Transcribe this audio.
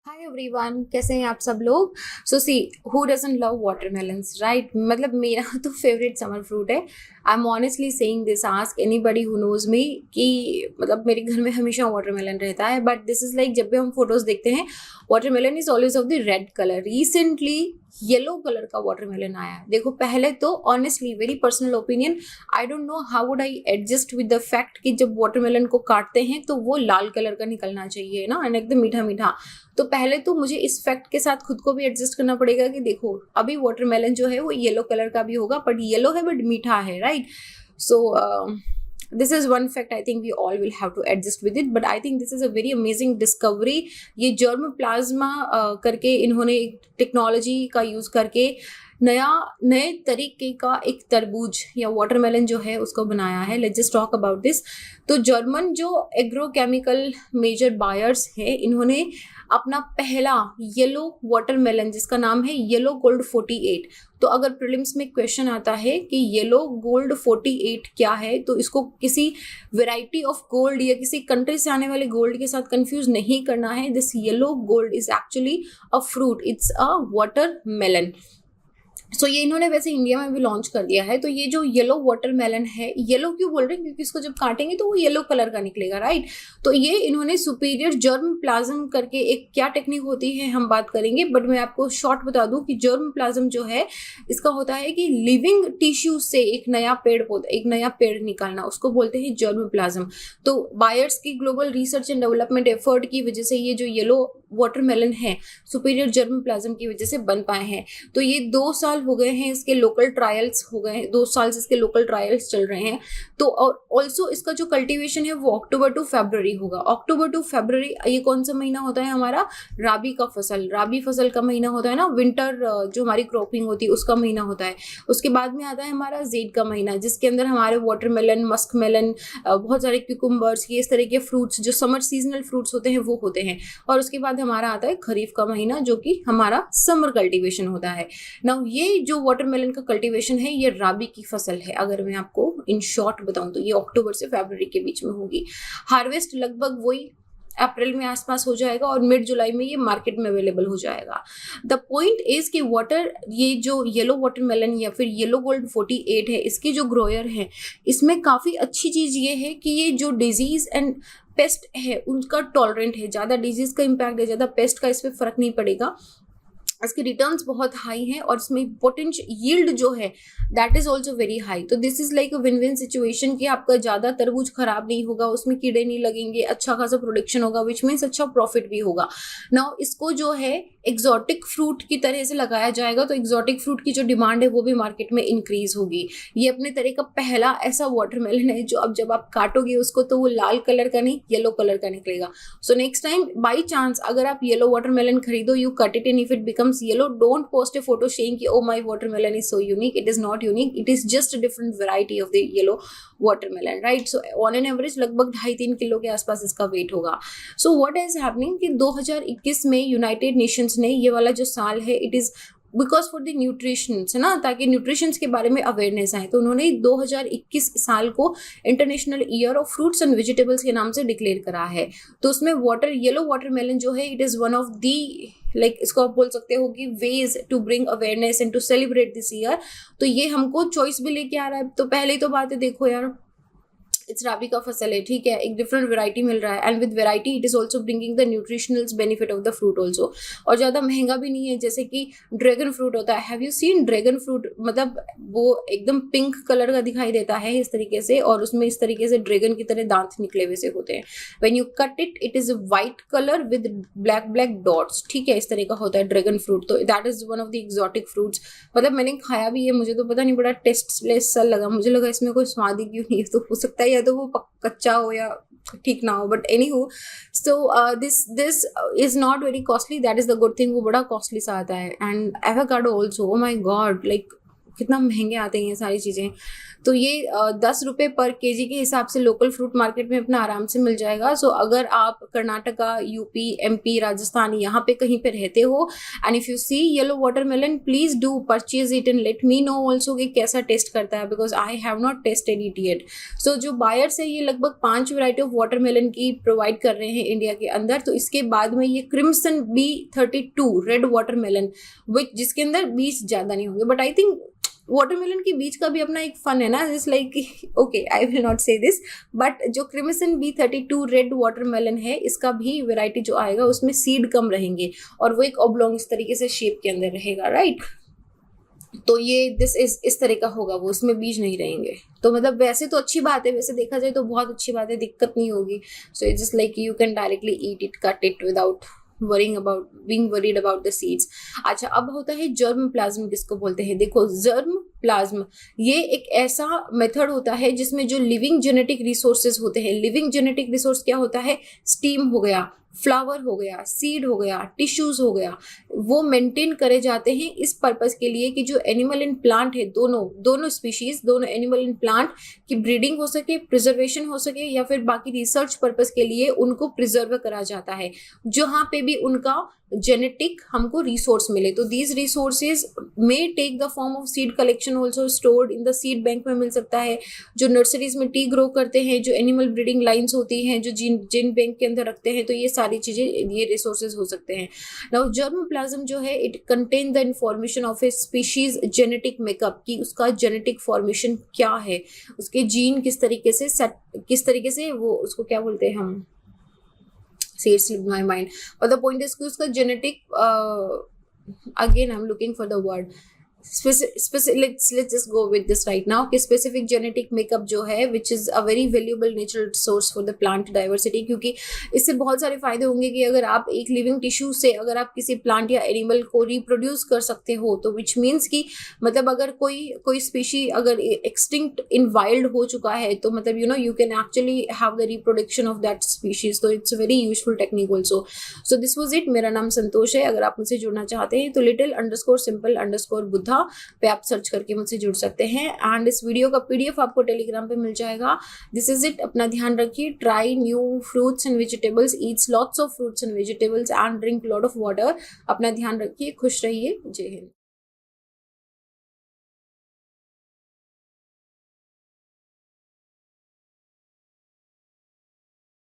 Hi everyone, कैसे हैं आप सब लोग। So see, who doesn't love watermelons, right. मतलब मेरा तो फेवरेट समर फ्रूट है। I am honestly saying this, ask anybody who knows me कि मतलब मेरे घर में हमेशा वाटरमेलन रहता है। बट दिस इज लाइक जब भी हम फोटोज देखते हैं, watermelon is always of the red colour. Recently yellow colour का वाटरमेलन आया है। देखो, पहले तो honestly very personal opinion, I don't know how would I adjust with the fact कि जब वाटरमेलन को काटते हैं तो वो लाल कलर का निकलना चाहिए ना, एंड एकदम मीठा मीठा। तो पहले तो मुझे इस फैक्ट के साथ खुद को भी एडजस्ट करना पड़ेगा कि देखो, अभी वाटरमेलन जो है वो येलो कलर का भी होगा, बट येलो है बट मीठा है, right. So this is one fact I think we all will have to adjust with it, but I think this is a very amazing discovery। ये जर्म प्लाज्मा करके इन्होंने technology का use करके नए तरीके का एक तरबूज या वाटरमेलन जो है उसको बनाया है। Let's just talk about this. तो जर्मन जो एग्रोकेमिकल मेजर बायर्स है, इन्होंने अपना पहला येलो वाटरमेलन जिसका नाम है येलो गोल्ड 48। तो अगर प्रीलिम्स में क्वेश्चन आता है कि येलो गोल्ड 48 क्या है, तो इसको किसी वेराइटी ऑफ गोल्ड या किसी कंट्री से आने वाले गोल्ड के साथ कंफ्यूज नहीं करना है। This yellow gold is actually a fruit, it's a watermelon. So ये इन्होंने वैसे इंडिया में भी लॉन्च कर दिया है। तो ये जो येलो वाटरमेलन है, येलो क्यों बोल रहे हैं, क्योंकि इसको जब काटेंगे तो वो येलो कलर का निकलेगा, राइट। तो ये इन्होंने सुपीरियर जर्म प्लाज्म करके एक क्या टेक्निक होती है हम बात करेंगे, बट मैं आपको शॉर्ट बता दूं कि जर्म प्लाज्म जो है इसका होता है कि लिविंग टिश्यू से एक नया पेड़ निकालना, उसको बोलते हैं जर्म प्लाज्म। तो बायर्स की global research and development effort की वजह से ये जो येलो वाटरमेलन है सुपीरियर जर्म प्लाज्म की वजह से बन पाए हैं। तो ये 2 साल हो गए हैं, इसके लोकल ट्रायल्स हो गए हैं, 2 साल से इसके लोकल ट्रायल्स चल रहे हैं। तो और ऑल्सो इसका जो कल्टीवेशन है वो अक्टूबर टू फरवरी होगा। अक्टूबर टू फरवरी ये कौन सा महीना होता है हमारा, राबी फसल का महीना होता है ना, विंटर जो हमारी क्रॉपिंग होती है उसका महीना होता है। उसके बाद में आता है हमारा जेड का महीना, जिसके अंदर हमारे वाटरमेलन, मस्क मेलन, बहुत सारे क्यूकम्बर्स, ये इस तरह के फ्रूट्स जो समर सीजनल फ्रूट्स होते हैं वो होते हैं। और उसके बाद हमारा आता है खरीफ का महीना, जो कि हमारा समर कल्टीवेशन होता है। नाउ ये जो वाटरमेलन का कल्टीवेशन है ये राबी की फसल है। अगर मैं आपको इन शॉर्ट बताऊं तो ये अक्टूबर से फरवरी के बीच में होगी। हार्वेस्ट लगभग वही अप्रैल में आसपास हो जाएगा और मिड जुलाई में ये मार्केट में अवेलेबल हो जाएगा। द पॉइंट इज कि ये जो येलो वाटरमेलन या फिर येलो गोल्ड 48 है, इसकी जो ग्रोयर है, इसमें काफ़ी अच्छी चीज़ ये है कि ये जो डिजीज़ एंड पेस्ट है उनका टॉलरेंट है। ज़्यादा डिजीज़ का इम्पैक्ट है, ज़्यादा पेस्ट का इस पर फर्क नहीं पड़ेगा। इसके रिटर्न्स बहुत हाई हैं और इसमें पोटेंशियल यील्ड जो है that is also very high. तो this is like a win win situation कि आपका ज़्यादा तरबूज खराब नहीं होगा, उसमें कीड़े नहीं लगेंगे, अच्छा खासा प्रोडक्शन होगा, विच मीन्स अच्छा प्रॉफिट भी होगा। नाउ इसको जो है एक्जॉटिक फ्रूट की तरह से लगाया जाएगा, तो एक्जॉटिक फ्रूट की जो डिमांड है वो भी मार्केट में इंक्रीज होगी। ये अपने तरह का पहला ऐसा वाटरमेलन है जो अब जब आप काटोगे उसको तो वो लाल कलर का नहीं येलो कलर का निकलेगा। So next time by chance अगर आप येलो वाटरमेलन खरीदो, you cut it and if it becomes yellow, don't post a photo saying कि oh my watermelon is so unique. It is not unique, it is just a different variety of the yellow watermelon, right? So on an average लगभग 2.5-3 kilo के आसपास इसका wait होगा। So what is happening कि 2021 में United Nations ने ये वाला जो साल है, it is because for the nutritions है ना, ताकि न्यूट्रिशंस के बारे में अवेयरनेस आए, तो उन्होंने 2021 साल को international year of fruits and vegetables के नाम से डिक्लेयर करा है। तो उसमें येलो वाटरमेलन जो है it is one of the like इसको आप बोल सकते हो कि ways to bring awareness and to celebrate this year. तो ये हमको चॉइस भी लेके आ रहा है। तो पहले ही तो बात है, देखो यार, इट्स राबी का फसल है, ठीक है, एक डिफरेंट वैरायटी मिल रहा है, and with variety it is also bringing the nutritionals benefit of the fruit also. और ज़्यादा महंगा भी नहीं है, जैसे कि ड्रैगन फ्रूट होता है। Have you seen dragon fruit? मतलब वो एकदम पिंक कलर का दिखाई देता है इस तरीके से, और उसमें इस तरीके से ड्रैगन की तरह दांत निकले हुए से होते हैं। When you cut it, it is white colour with black black dots, ठीक है, इस तरह का होता है ड्रैगन फ्रूट। तो that is one of the exotic fruits. मतलब मैंने खाया भी है, मुझे तो पता नहीं, बड़ा टेस्टलेस सा लगा, मुझे लगा इसमें कोई स्वाद ही क्यों नहीं है। तो हो सकता है या तो वो कच्चा हो या ठीक ना हो, बट एनी हो। So this is not very costly, that is the good thing. वो बड़ा कॉस्टली सा आता है। And avocado also, oh my god, like कितना महंगे आते हैं ये सारी चीज़ें। तो ये 10 रुपये पर केजी के हिसाब से लोकल फ्रूट मार्केट में अपना आराम से मिल जाएगा। सो अगर आप कर्नाटका, यूपी, एमपी, राजस्थान यहाँ पे कहीं पे रहते हो and if you see yellow watermelon, please do purchase it and let me know also कि कैसा टेस्ट करता है, because I have not tasted it yet. So जो बायर्स है ये लगभग 5 वैरायटी ऑफ वाटरमेलन की प्रोवाइड कर रहे हैं इंडिया के अंदर। तो इसके बाद में ये क्रिम्सन B32 रेड वाटरमेलन विच जिसके अंदर बीज ज़्यादा नहीं होंगे, बट आई थिंक वाटरमेलन के बीच का भी अपना एक फन है ना, it's like okay I will not से दिस, बट जो क्रिम्सन B32 रेड वाटरमेलन है इसका भी वैरायटी जो आएगा उसमें सीड कम रहेंगे और वो एक ऑब्लोंग इस तरीके से शेप के अंदर रहेगा, राइट। तो ये दिस इस तरह का होगा, वो इसमें बीज नहीं रहेंगे। तो मतलब वैसे तो अच्छी बात है, वैसे देखा जाए तो बहुत अच्छी बात है, दिक्कत नहीं होगी। So it's just like you can directly eat it, cut it without being worried about the seeds। अच्छा, अब होता है जर्म प्लाज्म, किसको बोलते हैं। देखो जर्म प्लाज्म ये एक ऐसा मेथड होता है जिसमें जो लिविंग जेनेटिक रिसोर्सेज होते हैं, लिविंग जेनेटिक रिसोर्स क्या होता है, स्टीम हो गया, फ्लावर हो गया, सीड हो गया, टिश्यूज हो गया, वो मेंटेन करे जाते हैं इस पर्पस के लिए कि जो एनिमल एंड प्लांट है, दोनों स्पीशीज, दोनों एनिमल एंड प्लांट की ब्रीडिंग हो सके, प्रिजर्वेशन हो सके, या फिर बाकी रिसर्च पर्पस के लिए उनको प्रिजर्व करा जाता है, जहाँ पे भी उनका जेनेटिक हमको रिसोर्स मिले। तो these resources may take the form of seed collection also stored in the seed bank में मिल सकता है, जो नर्सरीज में टी ग्रो करते हैं, जो एनिमल ब्रीडिंग लाइन्स होती हैं जो जीन बैंक के अंदर रखते हैं, तो ये सारी चीजें, ये रिसोर्सेज हो सकते हैं। नाउ जर्म प्लाज्म जो है it contain the information of A species genetic makeup, की उसका जेनेटिक फॉर्मेशन क्या है, उसके जीन किस तरीके से वो उसको क्या बोलते हैं हम, say it slipped my mind, but the point is कि उसका genetic again I'm looking for the word let's just go with this right now कि specific genetic makeup जो है which is a very valuable natural source for the plant diversity, क्योंकि इससे बहुत सारे फायदे होंगे कि अगर आप एक लिविंग टिश्यू से अगर आप किसी प्लांट या एनिमल को रिप्रोड्यूस कर सकते हो, तो which means कि मतलब अगर कोई स्पीशी अगर एक्सटिंक्ट इन वाइल्ड हो चुका है, तो मतलब you know you can actually have the reproduction of that species. तो it's very useful technique also. So this was it. मेरा नाम संतोष है। अगर आप मुझसे जुड़ना चाहते हैं तो little_simple_buddha पे आप सर्च करके मुझसे जुड़ सकते हैं, एंड इस वीडियो का PDF आपको टेलीग्राम पे मिल जाएगा। This is it. अपना ध्यान रखिए, try new fruits and vegetables, Yeats lots of fruits and vegetables and drink lot of water. अपना ध्यान रखिए, खुश रहिए। जय हिंद।